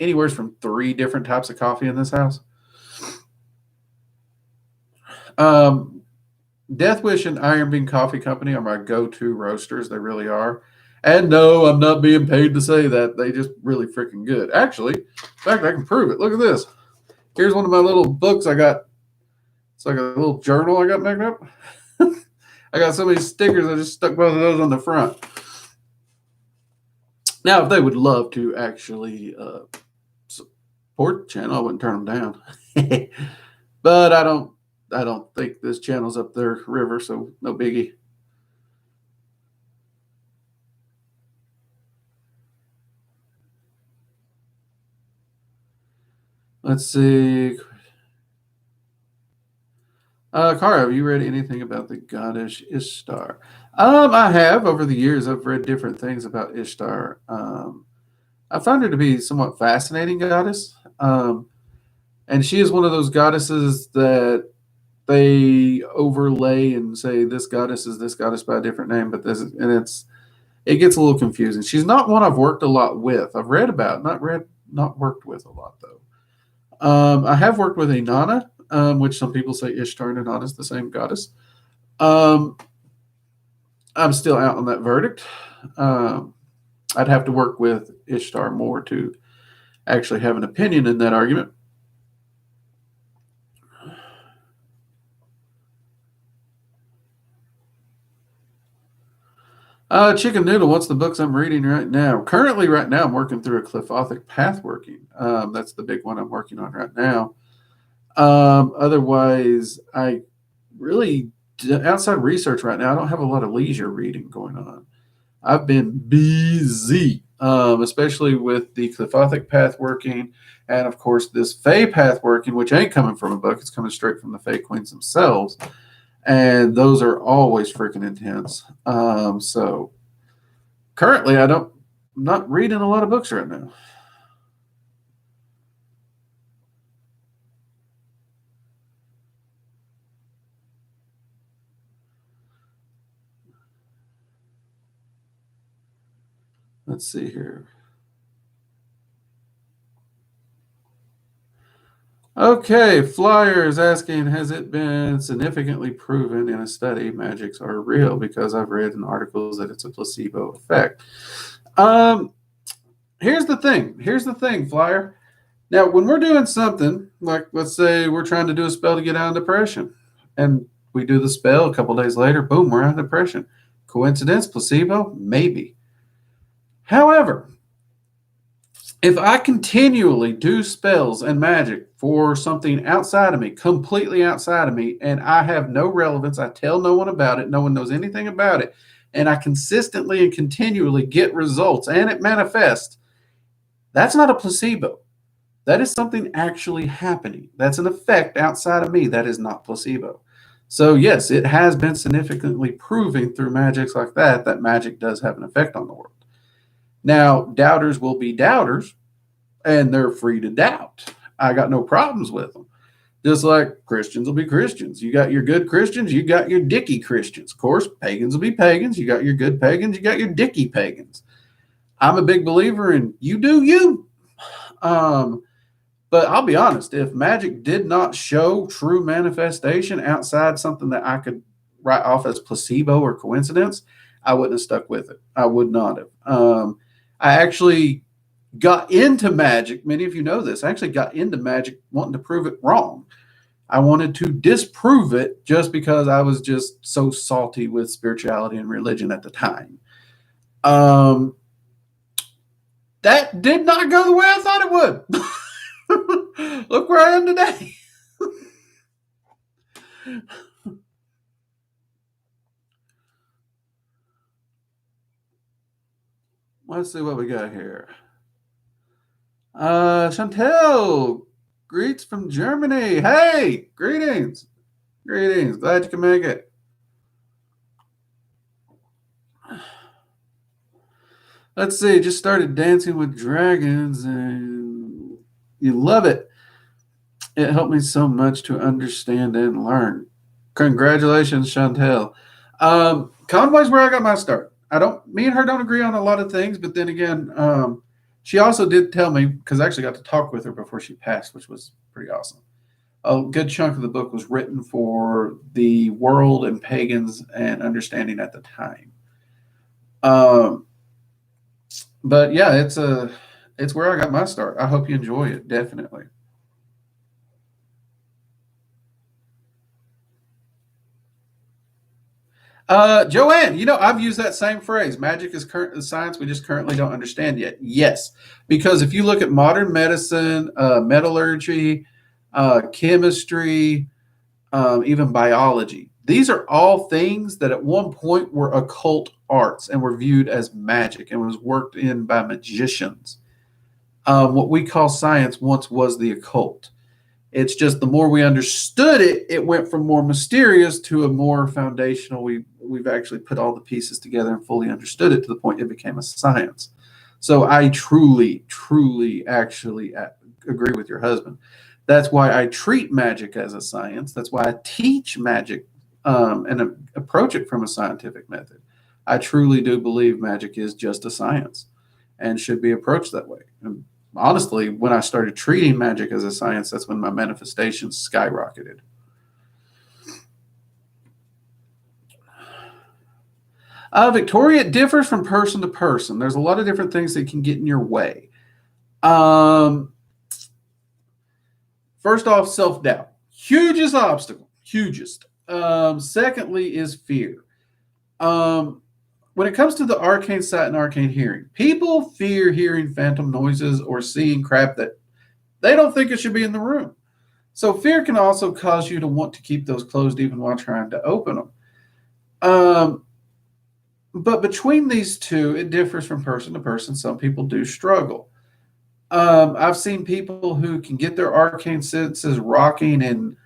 anywhere from 3 different types of coffee in this house. Death Wish and Iron Bean Coffee Company are my go-to roasters. They really are. And no, I'm not being paid to say that. They just really freaking good. Actually, in fact, I can prove it. Look at this. Here's one of my little books I got. It's like a little journal I got made up. I got so many stickers. I just stuck both of those on the front. Now, if they would love to actually support the channel, I wouldn't turn them down. But I don't think this channel's up their river, so no biggie. Let's see. Cara, have you read anything about the goddess Ishtar? I have over the years. I've read different things about Ishtar. I found her to be somewhat fascinating goddess, and she is one of those goddesses that they overlay and say this goddess is this goddess by a different name, but it gets a little confusing. She's not one I've worked a lot with. I've read about, not worked with a lot though. I have worked with Inanna, which some people say Ishtar and Inanna is the same goddess. I'm still out on that verdict. I'd have to work with Ishtar more to actually have an opinion in that argument. Chicken Noodle, what's the books I'm reading right now? Currently, right now, I'm working through a Qliphothic Pathworking. That's the big one I'm working on right now. Otherwise, I really, outside research right now, I don't have a lot of leisure reading going on. I've been busy, especially with the Qliphothic Pathworking, and of course, this Fae Pathworking, which ain't coming from a book, it's coming straight from the Fae Queens themselves. And those are always freaking intense. So currently, I'm not reading a lot of books right now. Let's see here. Okay, Flyer is asking, has it been significantly proven in a study magics are real? Because I've read in articles that it's a placebo effect. Here's the thing, Flyer. Now, when we're doing something, like let's say we're trying to do a spell to get out of depression, and we do the spell, a couple days later, boom, we're out of depression. Coincidence, placebo? Maybe. However, if I continually do spells and magic for something outside of me, completely outside of me, and I have no relevance, I tell no one about it, no one knows anything about it, and I consistently and continually get results and it manifests, that's not a placebo. That is something actually happening. That's an effect outside of me. That is not placebo. So, yes, it has been significantly proving through magics like that magic does have an effect on the world. Now, doubters will be doubters, and they're free to doubt. I got no problems with them. Just like Christians will be Christians. You got your good Christians, you got your dicky Christians. Of course, pagans will be pagans. You got your good pagans, you got your dicky pagans. I'm a big believer in you do you. But I'll be honest, if magic did not show true manifestation outside something that I could write off as placebo or coincidence, I wouldn't have stuck with it. I would not have. I actually got into magic. Many of you know this. I actually got into magic wanting to prove it wrong. I wanted to disprove it just because I was just so salty with spirituality and religion at the time. That did not go the way I thought it would. Look where I am today. Let's see what we got here. Chantel, greets from Germany. Hey, greetings. Greetings. Glad you can make it. Let's see. Just started Dancing with Dragons and you love it. It helped me so much to understand and learn. Congratulations, Chantel. Conway's where I got my start. Me and her don't agree on a lot of things, but then again, she also did tell me, because I actually got to talk with her before she passed, which was pretty awesome. A good chunk of the book was written for the world and pagans and understanding at the time. But yeah, it's where I got my start. I hope you enjoy it, definitely. Joanne, I've used that same phrase. Magic is current science we just currently don't understand yet. Yes, because if you look at modern medicine, metallurgy, chemistry, even biology, these are all things that at one point were occult arts and were viewed as magic and was worked in by magicians. What we call science once was the occult. It's just the more we understood it, it went from more mysterious to a more foundational. We've actually put all the pieces together and fully understood it to the point it became a science. So I truly, truly, actually agree with your husband. That's why I treat magic as a science. That's why I teach magic and approach it from a scientific method. I truly do believe magic is just a science and should be approached that way. And honestly, when I started treating magic as a science, that's when my manifestations skyrocketed. Victoria, it differs from person to person. There's a lot of different things that can get in your way. First off, self-doubt. Hugest obstacle. Hugest. Secondly is fear. When it comes to the arcane sight and arcane hearing, people fear hearing phantom noises or seeing crap that they don't think it should be in the room. So fear can also cause you to want to keep those closed even while trying to open them. But between these two, it differs from person to person. Some people do struggle. I've seen people who can get their arcane senses rocking in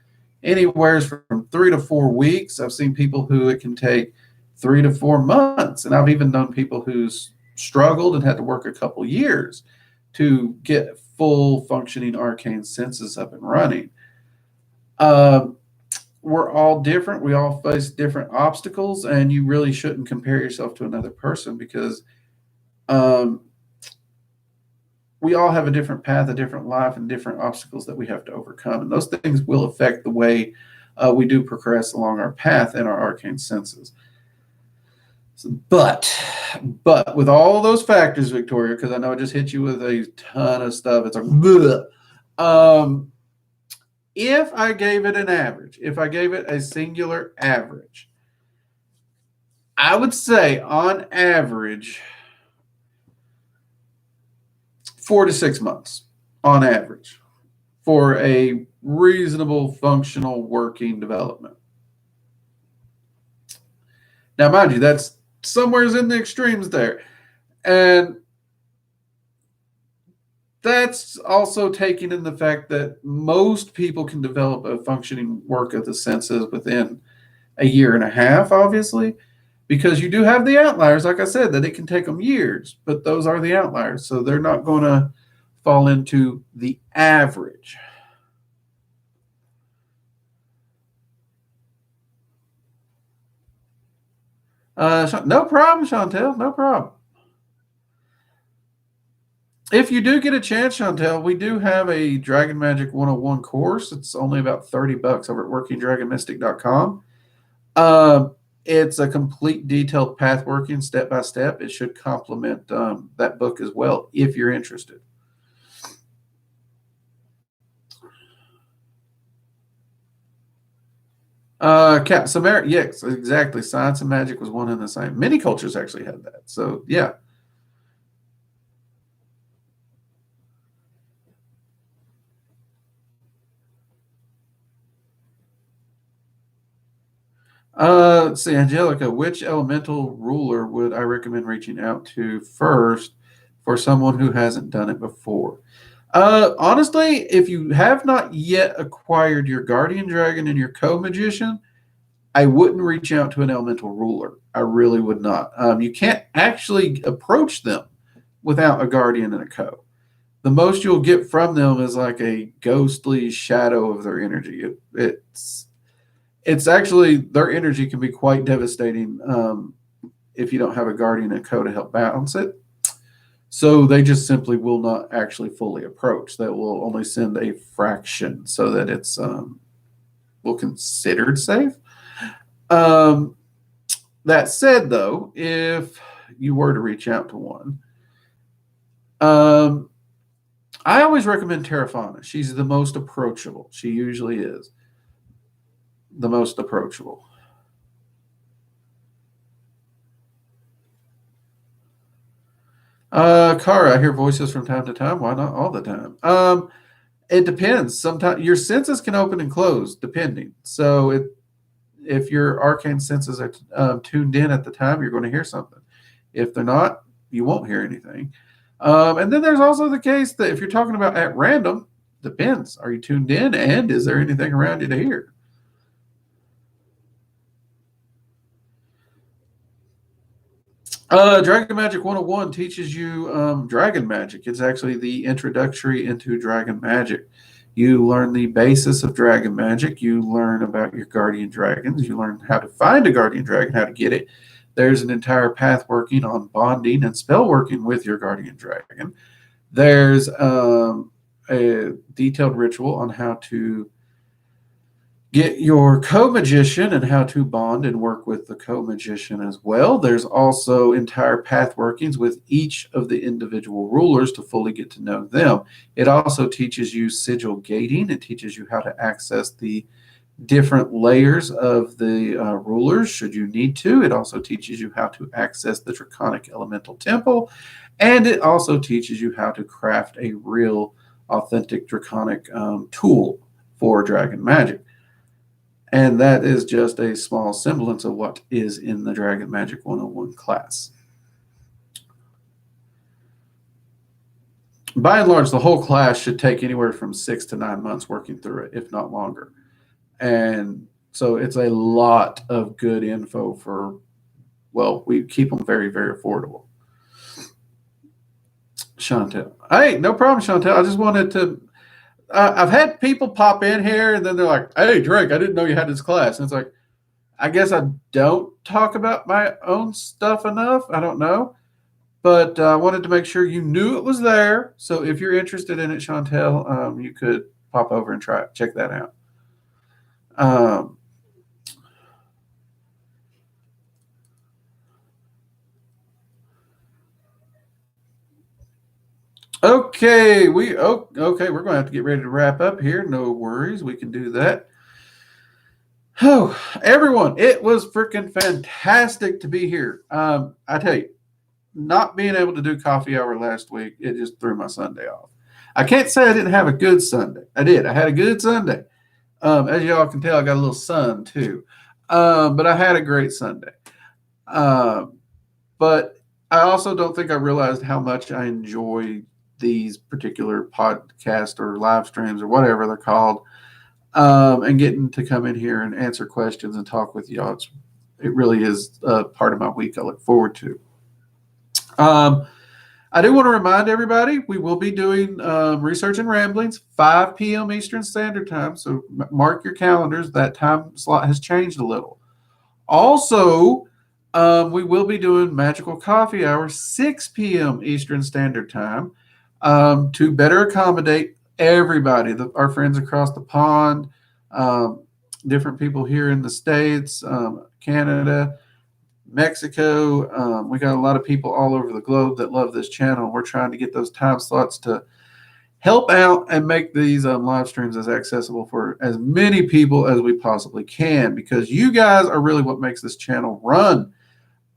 anywhere from 3 to 4 weeks. I've seen people who it can take 3 to 4 months. And I've even known people who's struggled and had to work a couple years to get full functioning arcane senses up and running. We're all different. We all face different obstacles, and you really shouldn't compare yourself to another person because we all have a different path, a different life, and different obstacles that we have to overcome. And those things will affect the way we do progress along our path and our arcane senses. But with all those factors, Victoria, because I know I just hit you with a ton of stuff, it's like, if I gave it an average, if I gave it a singular average, I would say on average 4 to 6 months on average for a reasonable, functional, working development. Now, mind you, that's somewhere's in the extremes there. And that's also taking in the fact that most people can develop a functioning work of the senses within a year and a half, obviously. because you do have the outliers, like I said, that it can take them years, but those are the outliers. So they're not going to fall into the average. No problem, Chantel. No problem. If you do get a chance, Chantel, we do have a Dragon Magic 101 course. It's only about $30 over at workingdragonmystic.com. It's a complete detailed path working step by step. It should complement that book as well if you're interested. Yes, exactly. Science and magic was one and the same. Many cultures actually had that. So yeah. Let's see, Angelica, which elemental ruler would I recommend reaching out to first for someone who hasn't done it before? Honestly, if you have not yet acquired your guardian dragon and your co-magician, I wouldn't reach out to an elemental ruler. I really would not. You can't actually approach them without a guardian and a co. The most you'll get from them is like a ghostly shadow of their energy. It's actually, their energy can be quite devastating if you don't have a guardian and co to help balance it. So they just simply will not actually fully approach. That will only send a fraction so that it's considered safe. That said, though, if you were to reach out to one, I always recommend Terrafana. She's the most approachable. She usually is the most approachable. Kara, I hear voices from time to time. Why not all the time? It depends. Sometimes your senses can open and close, depending. So if your arcane senses are tuned in at the time, you're going to hear something. If they're not, you won't hear anything. And then there's also the case that if you're talking about at random, depends. Are you tuned in, and is there anything around you to hear? Dragon Magic 101 teaches you dragon magic. It's actually the introductory into dragon magic. You learn the basis of dragon magic. You learn about your guardian dragons. You learn how to find a guardian dragon, how to get it. There's an entire path working on bonding and spell working with your guardian dragon. There's a detailed ritual on how to get your co-magician and how to bond and work with the co-magician as well. There's also entire path workings with each of the individual rulers to fully get to know them. It also teaches you sigil gating. It teaches you how to access the different layers of the rulers should you need to. It also teaches you how to access the Draconic Elemental Temple. And it also teaches you how to craft a real authentic Draconic tool for dragon magic. And that is just a small semblance of what is in the Dragon Magic 101 class. By and large, the whole class should take anywhere from 6 to 9 months working through it, if not longer. And so it's a lot of good info for, well, we keep them very, very affordable. Chantel. Hey, no problem, Chantel. I just wanted to I've had people pop in here and then they're like, "Hey, Drake, I didn't know you had this class." And it's like, I guess I don't talk about my own stuff enough. I don't know, but I wanted to make sure you knew it was there. So if you're interested in it, Chantel, you could pop over and check that out. Okay, we're going to have to get ready to wrap up here. No worries, we can do that. Oh, everyone, it was freaking fantastic to be here. I tell you, not being able to do coffee hour last week, it just threw my Sunday off. I can't say I didn't have a good Sunday. I did. I had a good Sunday. As y'all can tell, I got a little sun too. But I had a great Sunday. But I also don't think I realized how much I enjoy these particular podcast or live streams or whatever they're called, and getting to come in here and answer questions and talk with y'all. It's it really is part of my week I look forward to. I do want to remind everybody we will be doing Research and Ramblings, 5 p.m. Eastern Standard Time. So mark your calendars. That time slot has changed a little. Also, we will be doing Magical Coffee Hour, 6 p.m. Eastern Standard Time, to better accommodate everybody, our friends across the pond, different people here in the States, Canada, Mexico. We got a lot of people all over the globe that love this channel. We're trying to get those time slots to help out and make these live streams as accessible for as many people as we possibly can, because you guys are really what makes this channel run.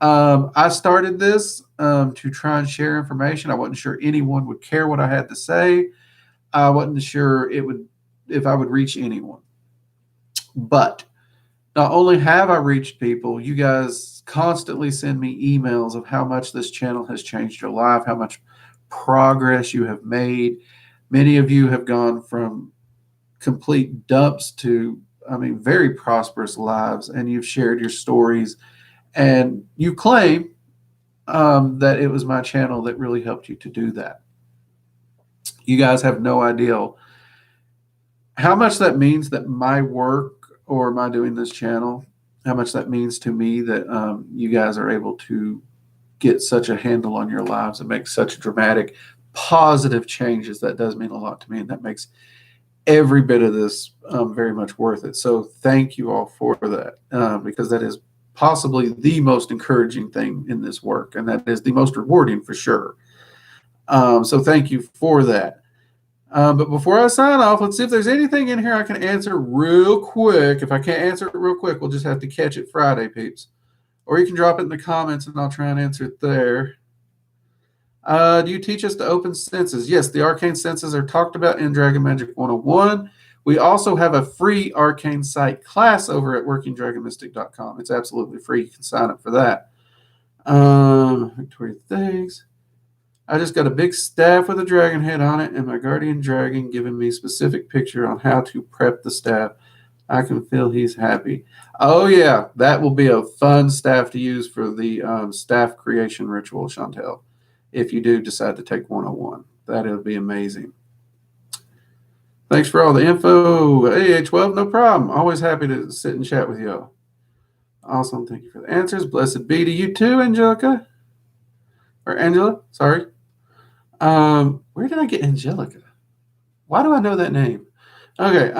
I started this to try and share information. I wasn't sure anyone would care what I had to say. I wasn't sure if I would reach anyone. But not only have I reached people, you guys constantly send me emails of how much this channel has changed your life, how much progress you have made. Many of you have gone from complete dumps to, very prosperous lives, and you've shared your stories, and you claim that it was my channel that really helped you to do that. You guys have no idea how much that means, that my work or my doing this channel, how much that means to me that you guys are able to get such a handle on your lives and make such dramatic, positive changes. That does mean a lot to me, and that makes every bit of this very much worth it. So thank you all for that, because that is possibly the most encouraging thing in this work, and that is the most rewarding for sure. So thank you for that. But before I sign off, let's see if there's anything in here I can answer real quick. If I can't answer it real quick, we'll just have to catch it Friday, peeps. Or you can drop it in the comments and I'll try and answer it there. Do you teach us to open senses? Yes, the arcane senses are talked about in Dragon Magic 101. We also have a free arcane site class over at workingdragonmystic.com. It's absolutely free. You can sign up for that. Victoria, thanks. I just got a big staff with a dragon head on it, and my guardian dragon giving me specific picture on how to prep the staff. I can feel he's happy. Oh, yeah, that will be a fun staff to use for the staff creation ritual, Chantel, if you do decide to take 101. That'll be amazing. Thanks for all the info. AH12, no problem. Always happy to sit and chat with y'all. Awesome. Thank you for the answers. Blessed be to you too, Angelica. Or Angela, sorry. Where did I get Angelica? Why do I know that name? Okay.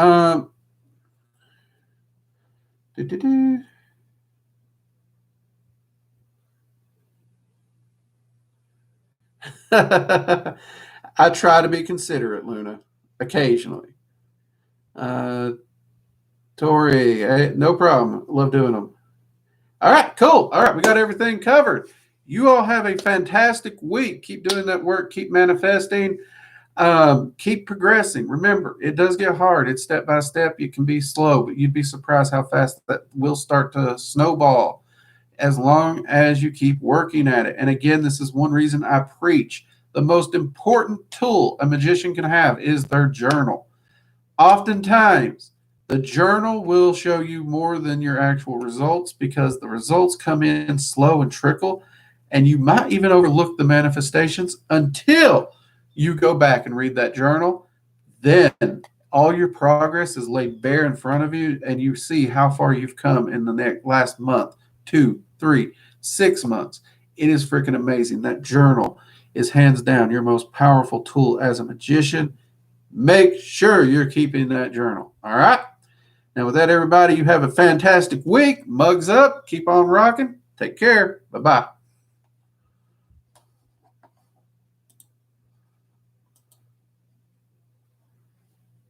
I try to be considerate, Luna, occasionally. Tori, no problem. Love doing them. All right, cool. All right, we got everything covered. You all have a fantastic week. Keep doing that work. Keep manifesting. Keep progressing. Remember, it does get hard. It's step by step. You can be slow, but you'd be surprised how fast that will start to snowball as long as you keep working at it. And again, this is one reason I preach. The most important tool a magician can have is their journal. Oftentimes, the journal will show you more than your actual results, because the results come in slow and trickle, and you might even overlook the manifestations until you go back and read that journal. Then all your progress is laid bare in front of you, and you see how far you've come in the last month, 2, 3, 6 months. It is freaking amazing. That journal is hands down your most powerful tool as a magician. Make sure you're keeping that journal. All right? Now, with that, everybody, you have a fantastic week. Mugs up. Keep on rocking. Take care. Bye-bye.